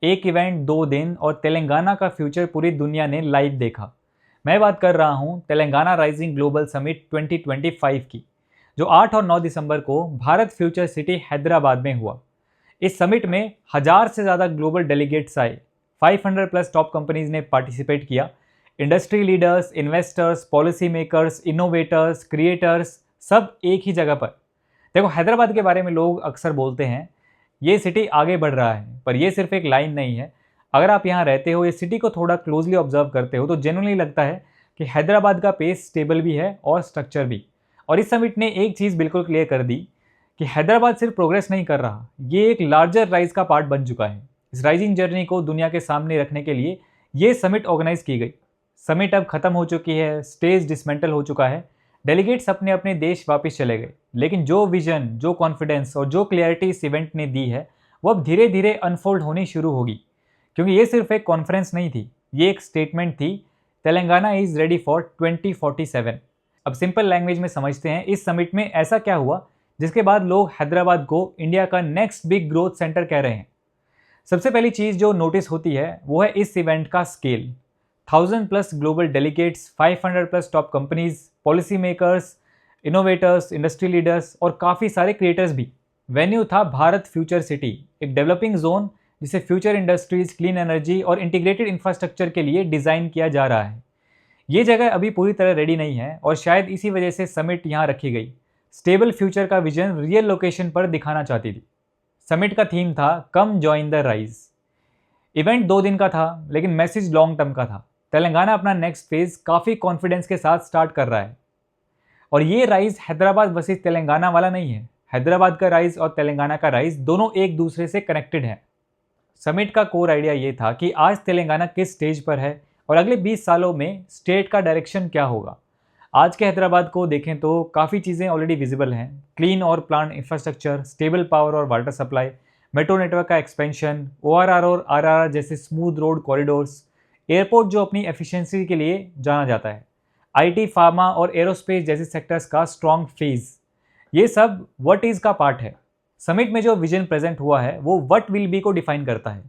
एक इवेंट 2 दिन और तेलंगाना का फ्यूचर पूरी दुनिया ने लाइव देखा। मैं बात कर रहा हूं तेलंगाना राइजिंग ग्लोबल समिट 2025 की, जो 8 और 9 दिसंबर को भारत फ्यूचर सिटी हैदराबाद में हुआ। इस समिट में 1000 से ज़्यादा ग्लोबल डेलीगेट्स आए। 500 प्लस टॉप कंपनीज ने पार्टिसिपेट किया। Industry leaders, investors, policy makers, innovators, creators, सब एक ही जगह पर। देखो, हैदराबाद के बारे में लोग अक्सर बोलते हैं ये सिटी आगे बढ़ रहा है, पर ये सिर्फ एक लाइन नहीं है। अगर आप यहाँ रहते हो, ये सिटी को थोड़ा क्लोजली ऑब्जर्व करते हो, तो जेन्युइनली लगता है कि हैदराबाद का पेस स्टेबल भी है और स्ट्रक्चर भी। और इस समिट ने एक चीज़ बिल्कुल क्लियर कर दी कि हैदराबाद सिर्फ प्रोग्रेस नहीं कर रहा, ये एक लार्जर राइज का पार्ट बन चुका है। इस राइजिंग जर्नी को दुनिया के सामने रखने के लिए ये समिट ऑर्गेनाइज की गई। समिट अब खत्म हो चुकी है, स्टेज डिसमेंटल हो चुका है, डेलीगेट्स अपने अपने देश वापस चले गए। लेकिन जो विजन, जो कॉन्फिडेंस और जो क्लियरिटी इस इवेंट ने दी है, वो अब धीरे धीरे अनफोल्ड होनी शुरू होगी। क्योंकि ये सिर्फ एक कॉन्फ्रेंस नहीं थी, ये एक स्टेटमेंट थी। Telangana is ready for 2047। अब सिंपल लैंग्वेज में समझते हैं, इस समिट में ऐसा क्या हुआ जिसके बाद लोग हैदराबाद को इंडिया का नेक्स्ट बिग ग्रोथ सेंटर कह रहे हैं। सबसे पहली चीज़ जो नोटिस होती है वो है इस इवेंट का scale. 1000 plus global delegates, 500 plus top companies, policy makers, innovators, industry leaders और काफ़ी सारे क्रिएटर्स भी। वेन्यू था भारत फ्यूचर सिटी, एक डेवलपिंग जोन जिसे फ्यूचर इंडस्ट्रीज, क्लीन एनर्जी और इंटीग्रेटेड इंफ्रास्ट्रक्चर के लिए डिज़ाइन किया जा रहा है। ये जगह अभी पूरी तरह रेडी नहीं है और शायद इसी वजह से समिट यहाँ रखी गई। स्टेबल फ्यूचर का विजन रियल लोकेशन पर दिखाना चाहती थी। समिट का थीम था come join the rise. Event 2 दिन का था, लेकिन मैसेज लॉन्ग टर्म का था। तेलंगाना अपना नेक्स्ट फेज काफ़ी कॉन्फिडेंस के साथ स्टार्ट कर रहा है। और ये राइज हैदराबाद वर्सेस तेलंगाना वाला नहीं है। हैदराबाद का राइज और तेलंगाना का राइज दोनों एक दूसरे से कनेक्टेड हैं। समिट का कोर आइडिया ये था कि आज तेलंगाना किस स्टेज पर है और अगले 20 सालों में स्टेट का डायरेक्शन क्या होगा। आज के हैदराबाद को देखें तो काफ़ी चीज़ें ऑलरेडी विजिबल हैं। क्लीन और प्लांट इंफ्रास्ट्रक्चर, स्टेबल पावर और वाटर सप्लाई, मेट्रो नेटवर्क का एक्सपेंशन, ORR और RRR जैसे स्मूथ रोड कॉरिडोर्स, एयरपोर्ट जो अपनी एफिशिएंसी के लिए जाना जाता है, IT, फार्मा और एरोस्पेस जैसे सेक्टर्स का स्ट्रॉन्ग फेज, ये सब व्हाट इज का पार्ट है। समिट में जो विजन प्रेजेंट हुआ है वो व्हाट विल बी को डिफाइन करता है।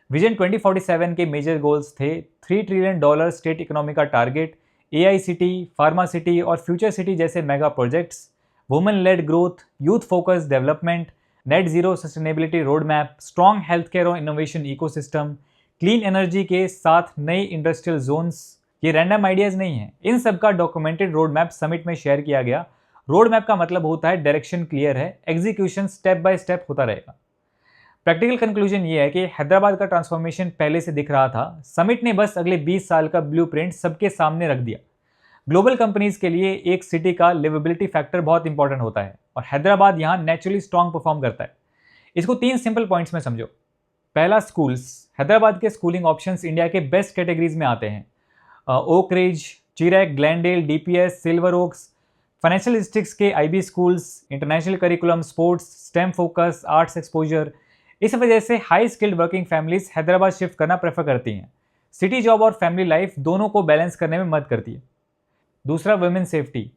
विजन 2047 के मेजर गोल्स थे 3 ट्रिलियन डॉलर स्टेट इकोनॉमी का target, AI city, pharma city और फ्यूचर सिटी जैसे mega projects, women led growth, youth focus development, net zero sustainability road map, strong health care और innovation ecosystem, clean energy के साथ नई industrial Jones. ये random ideas नहीं है, इन सब का डॉक्यूमेंटेड रोड मैप समिट में शेयर किया गया। रोड मैप का मतलब होता है डायरेक्शन क्लियर है, एग्जीक्यूशन स्टेप बाय स्टेप होता रहेगा। प्रैक्टिकल कंक्लूजन ये है कि हैदराबाद का ट्रांसफॉर्मेशन पहले से दिख रहा था। समिट ने बस अगले 20 साल का ब्लूप्रिंट सबके सामने रख दिया। ग्लोबल कंपनीज के लिए एक सिटी का लिवेबिलिटी फैक्टर बहुत इंपॉर्टेंट होता है और हैदराबाद यहाँ नेचुरली स्ट्रॉन्ग परफॉर्म करता है। इसको 3 सिंपल पॉइंट्स में समझो। पहला, स्कूल्स। हैदराबाद के स्कूलिंग ऑप्शंस इंडिया के बेस्ट कैटेगरीज में आते हैं। Oak Ridge, Chirec, Glendale, DPS, Silver Oaks. Financial districts के IB schools, international curriculum, sports, STEM focus, arts exposure. इस वजह से high skilled working families Hyderabad shift करना प्रेफर करती हैं। सिटी जॉब और फैमिली लाइफ दोनों को बैलेंस करने में मदद करती है। दूसरा, women safety.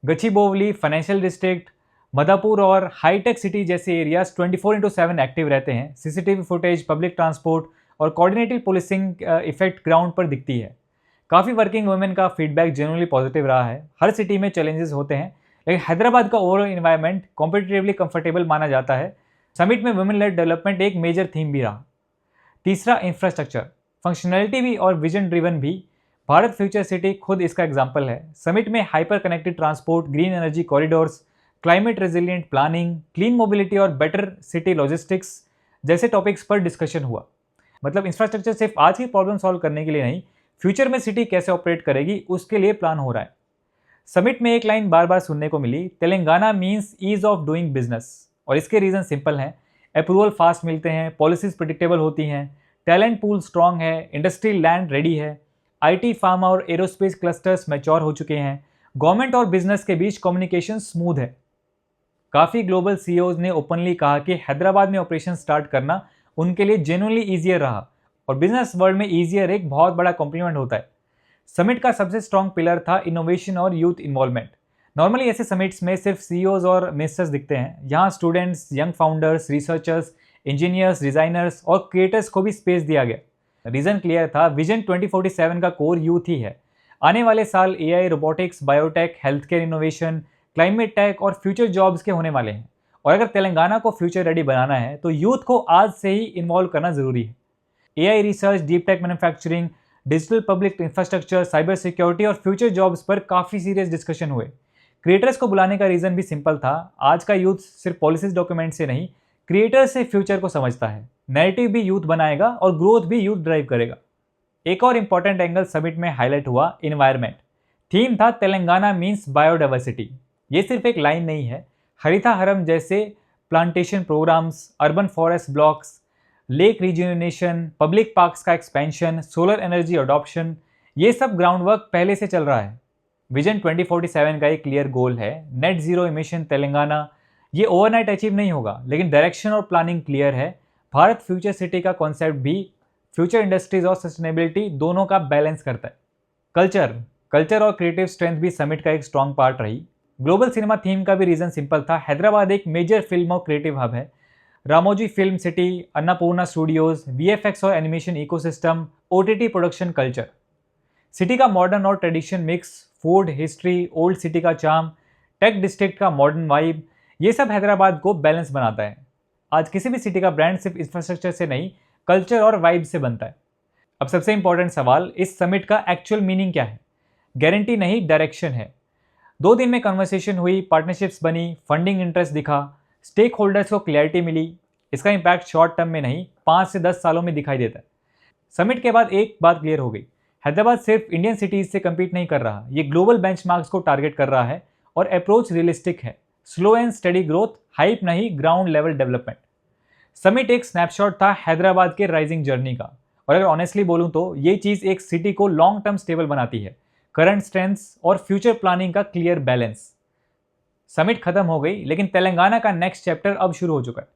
Gachibowli, financial district, Madhapur और हाईटेक सिटी जैसे एरियाज 24/7 एक्टिव रहते हैं। CCTV फुटेज, पब्लिक ट्रांसपोर्ट और कोऑर्डिनेटेड पुलिसिंग इफेक्ट ग्राउंड पर दिखती है। काफ़ी वर्किंग वुमेन का फीडबैक जनरली पॉजिटिव रहा है। हर सिटी में चैलेंजेस होते हैं, लेकिन हैदराबाद का ओवरऑल इन्वायरमेंट कॉम्पिटिटिवली कंफर्टेबल माना जाता है। समिट में वुमेन लेड डेवलपमेंट एक मेजर थीम भी रहा। तीसरा, इंफ्रास्ट्रक्चर, फंक्शनैलिटी भी और विजन ड्रिवन भी। भारत फ्यूचर सिटी खुद इसका एग्जाम्पल है। समिट में hyper connected transport, green energy corridors, climate resilient planning, clean mobility और बेटर सिटी लॉजिस्टिक्स जैसे टॉपिक्स पर डिस्कशन हुआ। मतलब इंफ्रास्ट्रक्चर सिर्फ आज की प्रॉब्लम सॉल्व करने के लिए नहीं, फ्यूचर में सिटी कैसे ऑपरेट करेगी उसके लिए प्लान हो रहा है। समिट में एक लाइन बार बार सुनने को मिली, Telangana means ease of doing business. और इसके रीज़न सिंपल हैं। अप्रूवल फास्ट मिलते हैं, पॉलिसीज प्रिडिक्टेबल होती हैं, टैलेंट पूल स्ट्रांग है, इंडस्ट्री लैंड रेडी है, IT, फार्मा और एरोस्पेस क्लस्टर्स मैच्योर हो चुके हैं, गवर्नमेंट और बिजनेस के बीच कम्युनिकेशन स्मूथ है। काफ़ी ग्लोबल CEOs ने ओपनली कहा कि हैदराबाद में ऑपरेशन स्टार्ट करना उनके लिए जेन्युइनली ईजियर रहा और बिजनेस वर्ल्ड में ईजियर एक बहुत बड़ा कॉम्प्लीमेंट होता है। समिट का सबसे स्ट्रॉन्ग पिलर था इनोवेशन और यूथ इन्वॉल्वमेंट। नॉर्मली ऐसे समिट्स में सिर्फ CEOs और मिनिस्टर्स दिखते हैं। यहाँ students, young founders, researchers engineers, designers और क्रिएटर्स को भी स्पेस दिया गया। रीजन क्लियर था, विजन 2047 का कोर यूथ ही है। आने वाले साल AI, robotics, biotech, health care innovation, climate tech और फ्यूचर जॉब्स के होने वाले हैं। और अगर तेलंगाना को फ्यूचर रेडी बनाना है तो यूथ को आज से ही इन्वॉल्व करना जरूरी है। AI research, deep tech manufacturing, digital public infrastructure, cyber security और फ्यूचर जॉब्स पर काफ़ी सीरियस डिस्कशन हुए। क्रिएटर्स को बुलाने का रीज़न भी सिंपल था, आज का यूथ सिर्फ पॉलिसीज डॉक्यूमेंट से नहीं, क्रिएटर से फ्यूचर को समझता है। नैरेटिव भी यूथ बनाएगा और ग्रोथ भी यूथ ड्राइव करेगा। एक और इंपॉर्टेंट एंगल समिट में हाईलाइट हुआ, इन्वायरमेंट। थीम था तेलंगाना मीन्स बायोडाइवर्सिटी। ये सिर्फ एक लाइन नहीं है, हरिता हरम जैसे plantation programmes, urban forest blocks, lake rejuvenation, public parks का एक्सपेंशन, सोलर एनर्जी अडॉप्शन, ये सब ग्राउंड वर्क पहले से चल रहा है। विजन 2047 का एक क्लियर गोल है, नेट जीरो इमिशन तेलंगाना। ये ओवरनाइट अचीव नहीं होगा, लेकिन डायरेक्शन और प्लानिंग क्लियर है। भारत फ्यूचर सिटी का कॉन्सेप्ट भी फ्यूचर इंडस्ट्रीज और सस्टेनेबिलिटी दोनों का बैलेंस करता है। कल्चर और क्रिएटिव स्ट्रेंथ भी समिट का एक स्ट्रॉन्ग पार्ट रही। ग्लोबल सिनेमा थीम का भी रीजन सिंपल था, हैदराबाद एक मेजर फिल्म और क्रिएटिव हब है। Ramoji film city, Annapurna studios, VFX और animation ecosystem, OTT production culture. City का मॉडर्न और tradition mix, food, history, old city का चार्म, टेक डिस्ट्रिक्ट का मॉडर्न वाइब, ये सब हैदराबाद को बैलेंस बनाता है। आज किसी भी सिटी का ब्रांड सिर्फ इंफ्रास्ट्रक्चर से नहीं, कल्चर और वाइब से बनता है। अब सबसे इंपॉर्टेंट सवाल, इस समिट का एक्चुअल मीनिंग क्या है? गारंटी नहीं, डायरेक्शन है। 2 दिन में कन्वर्सेशन हुई, पार्टनरशिप्स बनी, फंडिंग इंटरेस्ट दिखा, स्टेक होल्डर्स को क्लैरिटी मिली। इसका इंपैक्ट शॉर्ट टर्म में नहीं, 5 से 10 सालों में दिखाई देता है। समिट के बाद एक बात क्लियर हो गई, हैदराबाद सिर्फ इंडियन सिटीज से कम्पीट नहीं कर रहा, ये ग्लोबल बेंचमार्क्स को टारगेट कर रहा है और अप्रोच रियलिस्टिक है। Slow and study growth, hype नहीं, ग्राउंड लेवल डेवलपमेंट। समिट एक स्नैपशॉट था हैदराबाद के राइजिंग जर्नी का, और अगर ऑनेस्टली बोलूं तो ये चीज़ एक सिटी को लॉन्ग टर्म स्टेबल बनाती है। करंट स्ट्रेंथ्स और फ्यूचर प्लानिंग का क्लियर बैलेंस। समिट खत्म हो गई, लेकिन तेलंगाना का नेक्स्ट चैप्टर अब शुरू हो चुका है।